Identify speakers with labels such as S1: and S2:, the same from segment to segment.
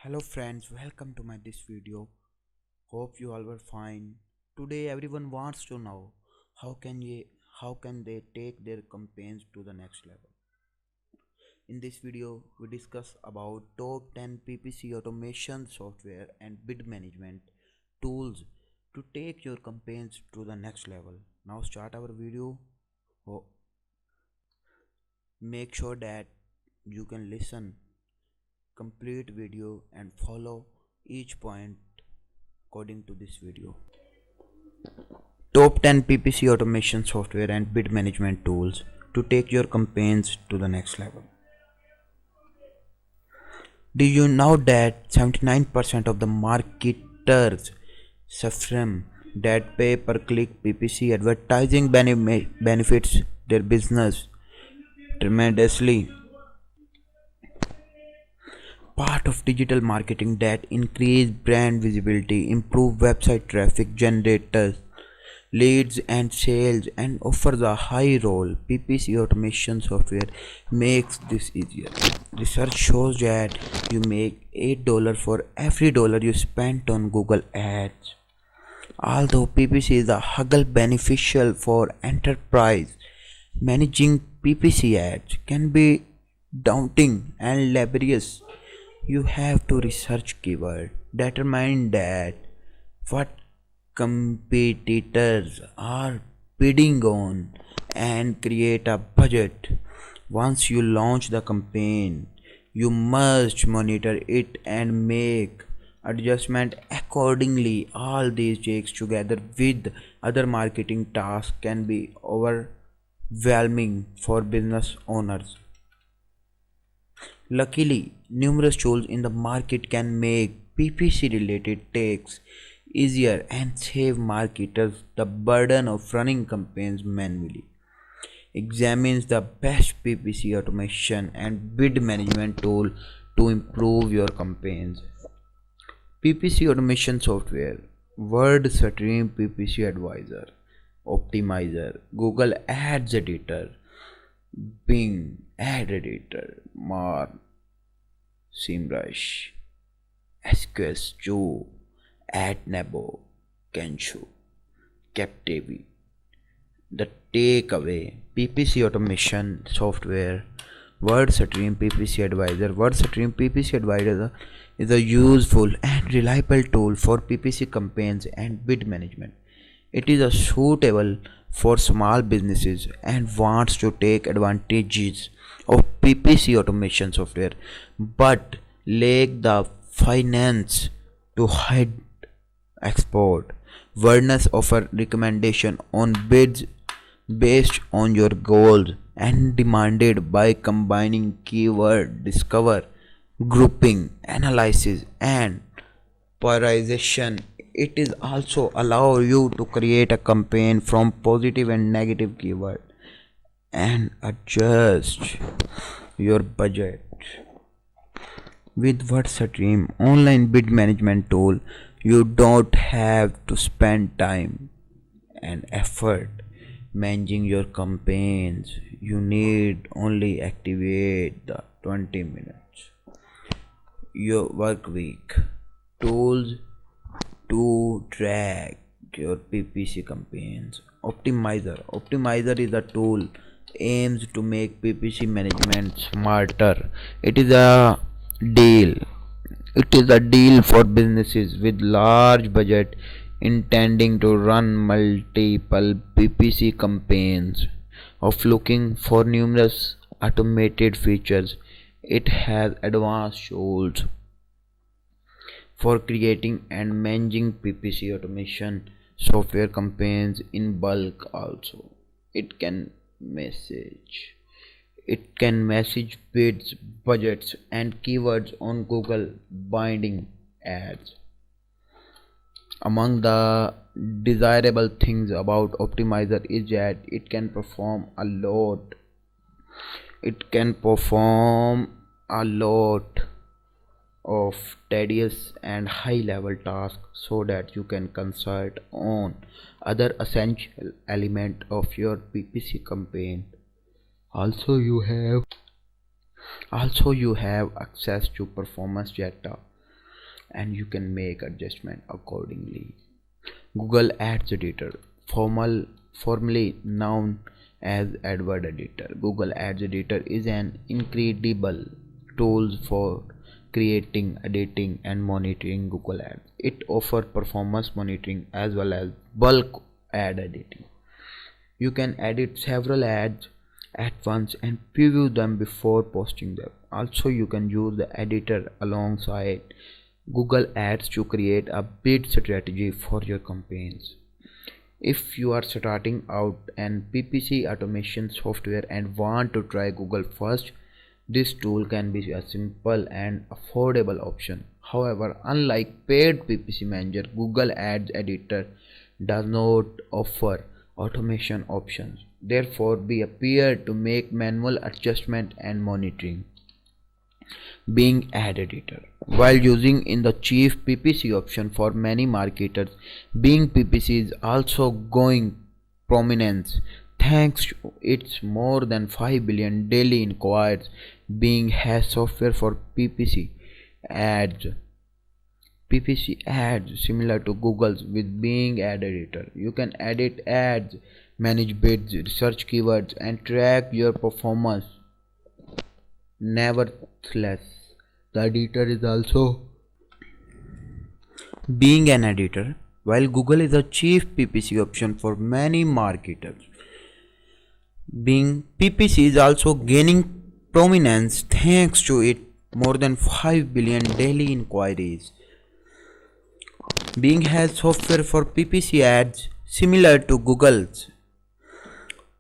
S1: Hello friends, welcome to my this video. Hope you all were fine. Today everyone wants to know how can they take their campaigns to the next level. In this video we discuss about top 10 PPC automation software and bid management tools to take your campaigns to the next level. Now start our video. Oh, make sure that you can listen complete video and follow each point according to this video. Top 10 PPC automation software and bid management tools to take your campaigns to the next level. Do you know that 79% of the marketers suffer that pay per click PPC advertising benefits their business tremendously? Part of digital marketing that increase brand visibility, improve website traffic, generators leads and sales, and offers a high role. PPC automation software makes this easier. Research shows that you make $8 for every dollar you spent on Google Ads. Although PPC is a huggle beneficial for enterprise, managing PPC ads can be daunting and laborious. You have to research keyword, determine that what competitors are bidding on, and create a budget. Once you launch the campaign, you must monitor it and make adjustment accordingly. All these takes together with other marketing tasks can be overwhelming for business owners. Luckily, numerous tools in the market can make PPC related tasks easier and save marketers the burden of running campaigns manually. Examine the best PPC automation and bid management tool to improve your campaigns. PPC automation software: WordStream PPC Advisor, Optimizer, Google Ads Editor, Bing Ad Editor, Mar, SEMrush, SQS2, AdNabo, Kensho, Captivity. The takeaway: PPC automation software, WordStream PPC Advisor. WordStream PPC Advisor is a useful and reliable tool for PPC campaigns and bid management. It is a suitable for small businesses and wants to take advantages of PPC automation software but lack the finance to hide export. Awareness offer recommendation on bids based on your goals and demanded by combining keyword discover, grouping, analysis, and prioritization. It is also allow you to create a campaign from positive and negative keyword and adjust your budget. With WordStream online bid management tool, you don't have to spend time and effort managing your campaigns. You need only activate the 20 minutes your work week tools to track your PPC campaigns. Optimizer is a tool aims to make PPC management smarter. Deal it is a deal for businesses with large budget intending to run multiple PPC campaigns. Of looking for numerous automated features, it has advanced tools for creating and managing PPC automation software campaigns in bulk. Also, it can message bids, budgets, and keywords on Google binding ads. Among the desirable things about Optimizer is that it can perform a lot of tedious and high level tasks so that you can concentrate on other essential element of your PPC campaign. Also you have access to performance data and you can make adjustment accordingly. Google Ads Editor, formerly known as Adword Editor. Google Ads Editor is an incredible tool for creating, editing, and monitoring Google Ads. It offers performance monitoring as well as bulk ad editing. You can edit several ads at once and preview them before posting them. Also, you can use the editor alongside Google Ads to create a bid strategy for your campaigns. If you are starting out an PPC automation software and want to try Google first, this tool can be a simple and affordable option. However, unlike paid PPC manager, Google Ads Editor does not offer automation options. Therefore, be prepared to make manual adjustment and monitoring. Bing Ad Editor. While using in the chief PPC option for many marketers, Bing PPC is also gaining prominence thanks to its more than 5 billion daily inquiries. Bing has software for ads. PPC ads similar to Google's with Bing Ad Editor. You can edit ads, manage bids, research keywords, and track your performance. Nevertheless, the editor is also being an editor. While Google is a chief PPC option for many marketers, Bing PPC is also gaining prominence thanks to its more than 5 billion daily inquiries. Bing has software for PPC ads similar to Google's.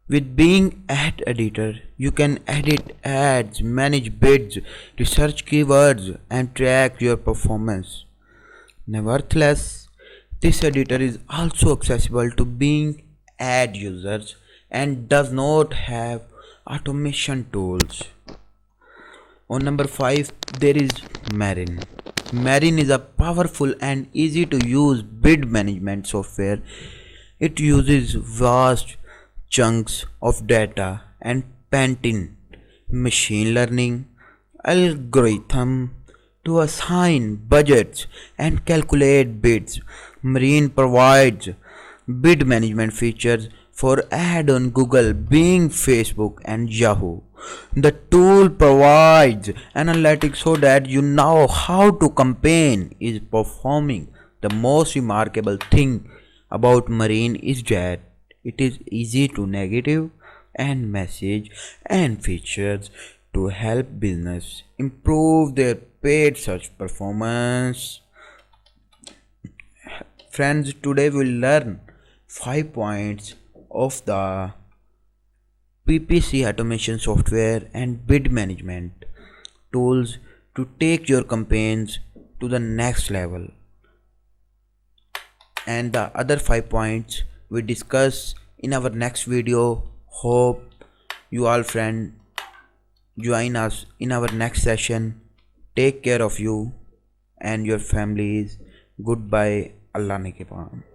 S1: With Bing Ad Editor, you can edit ads, manage bids, research keywords, and track your performance. Nevertheless, this editor is also accessible to Bing ad users and does not have automation tools. On number 5, there is Marin. Marin is a powerful and easy to use bid management software. It uses vast chunks of data and patented machine learning algorithm to assign budgets and calculate bids. Marin provides bid management features for ads on Google, Bing, Facebook, and Yahoo. The tool provides analytics so that you know how to Compaign is performing. The most remarkable thing about Marin is that it is easy to navigate and message and features to help business improve their paid search performance. Friends, today we'll learn 5 points of the PPC automation software and bid management tools to take your campaigns to the next level. And the other 5 points we discuss in our next video. Hope you all friends join us in our next session. Take care of you and your families. Goodbye. Allah ne ke paam.